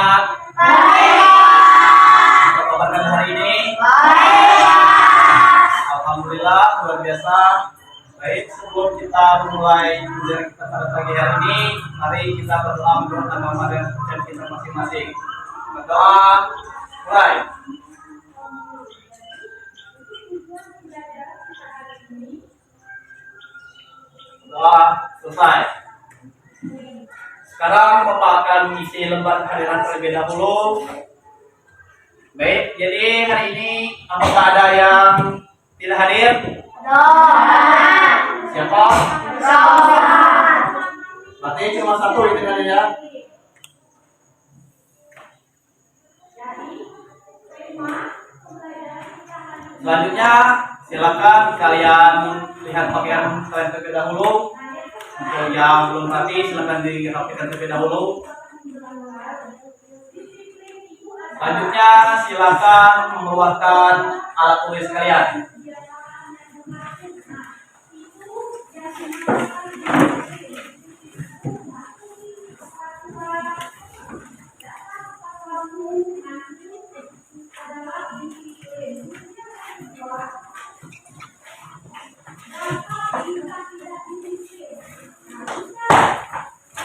sehat? Apa kabar kamu hari ini? Alhamdulillah, luar biasa. Baik, sebelum kita memulai pelajaran kita pada pagi hari ini, mari kita berdoa menurut agama dan kita masing-masing. Berdoa, mulai. Doa selesai. Sekarang Bapak akan mengisi lembar kehadiran terlebih dahulu. Baik, jadi hari ini apakah ada yang tidak hadir? Siapa? Berarti cuma satu itu kan ya? Selanjutnya silakan kalian lihat pakaian kalian terlebih dahulu. Untuk yang belum mati silakan dirapikan terlebih dahulu. Selanjutnya silakan mengeluarkan alat tulis kalian.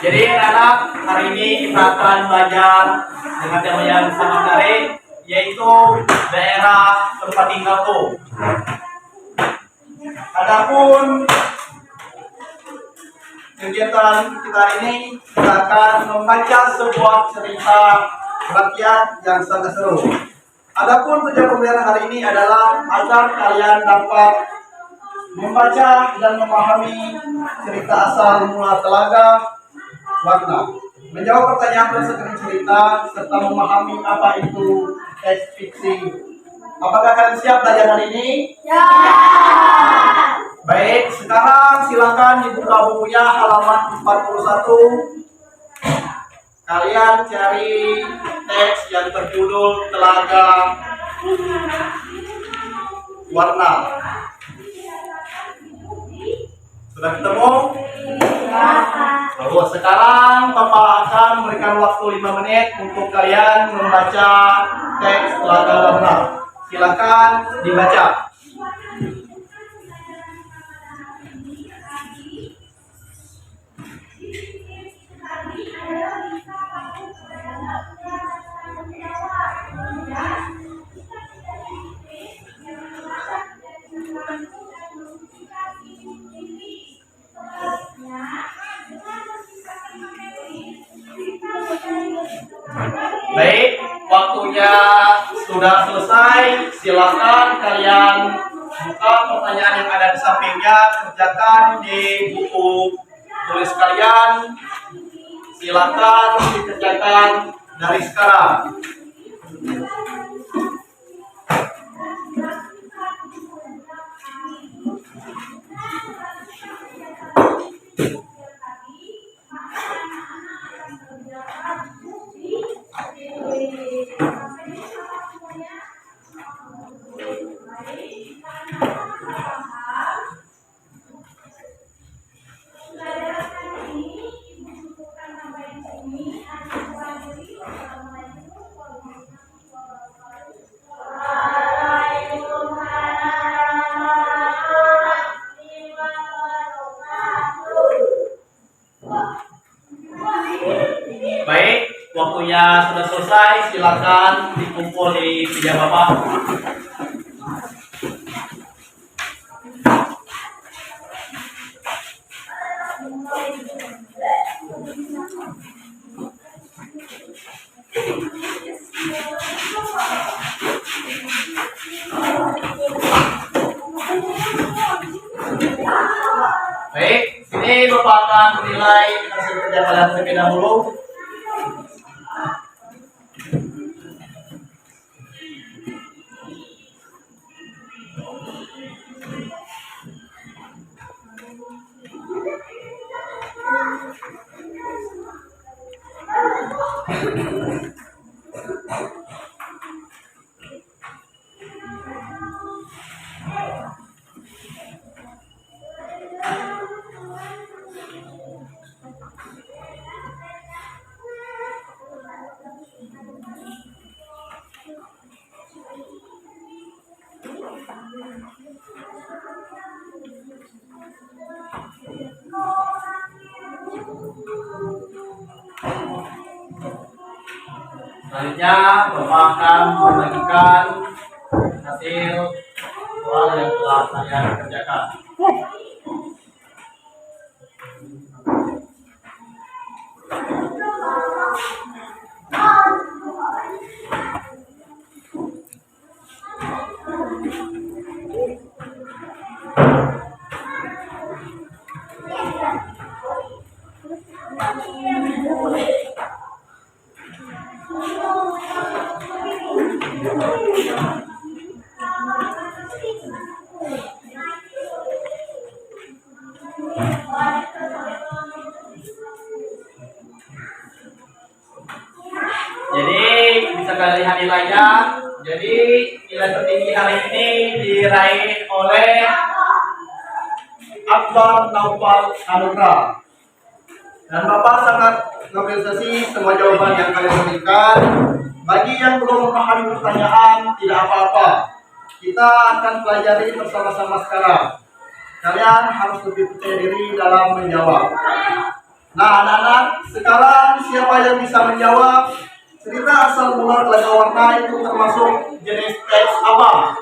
Jadi anak, hari ini kita akan belajar dengan tema yang sangat menarik, yaitu daerah tempat tinggalku. Adapun kegiatan kita ini, kita akan membaca sebuah cerita rakyat yang sangat seru. Adapun tujuan pembelajaran hari ini adalah agar kalian dapat membaca dan memahami cerita asal mula telaga warna, menjawab pertanyaan berdasarkan cerita, serta memahami apa itu teks fiksi. Apakah kalian siap belajar hari ini? Ya. Baik, sekarang silakan dibuka bukunya halaman 41. Kalian cari teks yang berjudul Telaga Warna. Sudah ketemu? Bagus. Sekarang Bapak akan memberikan waktu 5 menit untuk kalian membaca teks Telaga Warna. Silakan dibaca. Baik, waktunya sudah selesai. Silakan kalian buka pertanyaan yang ada di sampingnya, kerjakan di buku tulis kalian. Silakan dikerjakan dari sekarang. Baik, waktunya sudah selesai. Silakan dikumpul di meja Bapak. Baik, sini Bapak akan menilai hasil kerja kalian terlebih dahulu. Selanjutnya, Bapak akan membagikan hasil soal yang telah saya kerjakan. Jadi bisa kalian lihat nilainya. Jadi nilai tertinggi hari ini diraih oleh Akbar Naufal Anugrah. Dan Bapak sangat mengapresiasi semua jawaban yang kalian berikan. Bagi yang belum memahami pertanyaan, tidak apa-apa. Kita akan pelajari bersama-sama sekarang. Kalian harus lebih percaya diri dalam menjawab. Nah, anak-anak, sekarang siapa yang bisa menjawab? Cerita asal mula Telaga Warna itu termasuk jenis teks apa?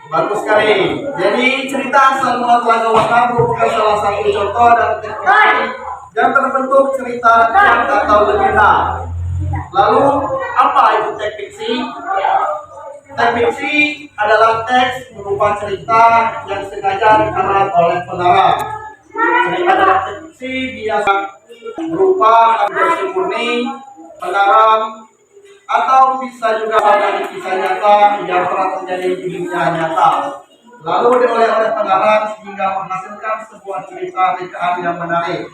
Bagus sekali. Jadi cerita asal mula Telaga Warna merupakan salah satu contoh dari teks fiksi yang terbentuk cerita rakyat atau legenda. Lalu apa itu teks fiksi? Teks fiksi adalah teks berupa cerita yang sengaja dikarang oleh pengarang. Cerita dalam teks fiksi biasa berupa versi murni, pengarang, atau bisa juga dari kisah nyata yang pernah terjadi di dunia nyata. Lalu diolah oleh pengarang sehingga menghasilkan sebuah cerita rekaan yang menarik.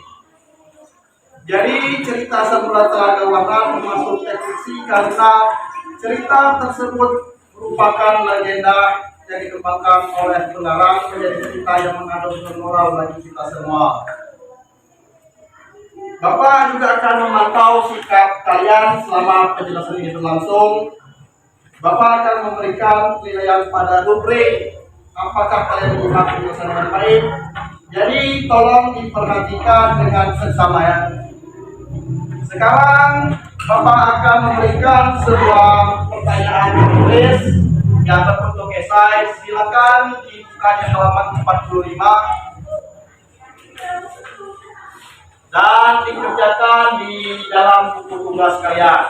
Jadi cerita semula Telaga Warna termasuk teks fiksi karena cerita tersebut merupakan legenda yang dikembangkan oleh pengarang menjadi cerita yang mengandung moral bagi kita semua. Bapak juga akan memantau sikap kalian selama penjelasan ini berlangsung. Bapak akan memberikan penilaian pada rubrik apakah kalian menyimak penjelasan dengan baik. Jadi tolong diperhatikan dengan seksama ya. Sekarang Bapak akan memberikan sebuah pertanyaan tertulis yang terbentuk esai. Silakan dibuka di halaman 45 dan dikerjakan di dalam buku tugas kalian.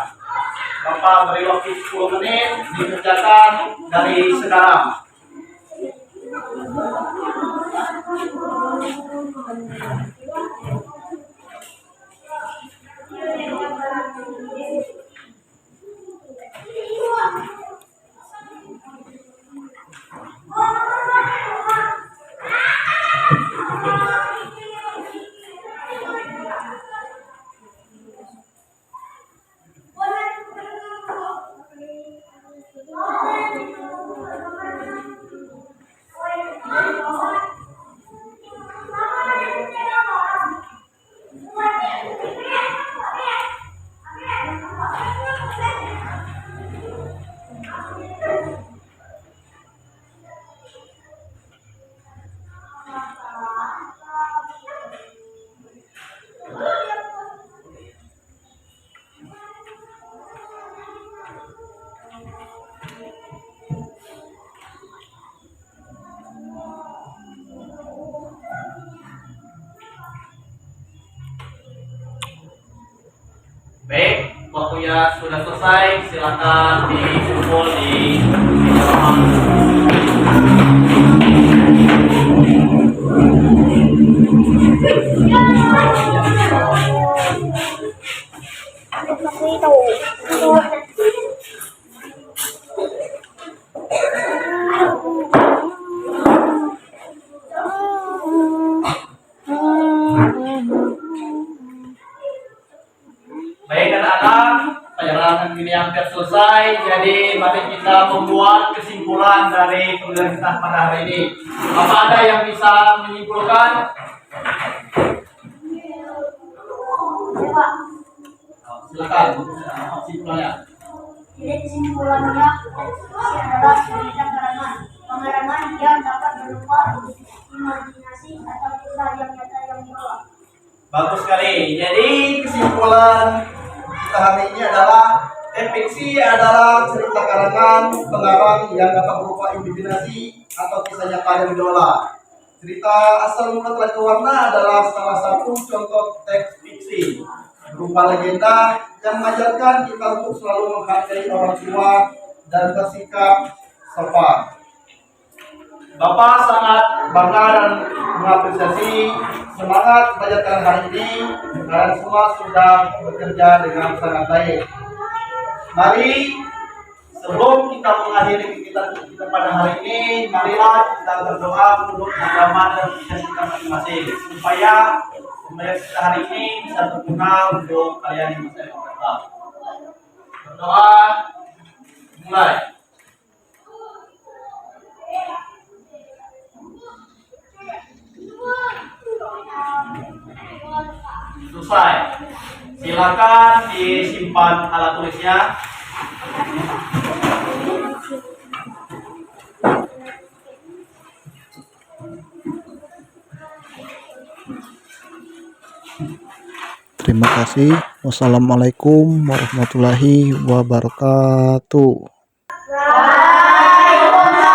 Bapak beri waktu 10 menit, dikerjakan dari sekarang. Baik, waktunya sudah selesai. Silakan dikumpul di Baik anak-anak, perjalanan ini hampir selesai. Jadi mari kita membuat kesimpulan dari pembelajaran kita pada hari ini. Apa ada yang bisa menyimpulkan? Silakan, kesimpulannya. Jadi kesimpulannya adalah cerita karangan. pengerangan yang dapat berupa imajinasi atau kisah yang nyata yang dibawa. Bagus sekali. Jadi kesimpulan kita hari ini adalah fiksi adalah cerita karangan pengarang yang dapat berupa imajinasi atau kisah nyata yang diolah. Cerita asal mula Telaga Warna adalah salah satu contoh teks fiksi berupa legenda yang mengajarkan kita untuk selalu menghargai orang tua dan bersikap sopan. Bapak sangat bangga dan mengapresiasi semangat belajar kalian hari ini. Kalian semua sudah bekerja dengan sangat baik. Mari sebelum kita mengakhiri kegiatan kita pada hari ini, marilah kita berdoa menurut agama dan kepercayaan kita masing-masing supaya kita hari ini bisa berguna untuk kalian yang masih datang. Berdoa mulai. Selesai. Silakan disimpan alat tulisnya. Terima kasih. Wassalamualaikum warahmatullahi wabarakatuh. Waalaikumsalam.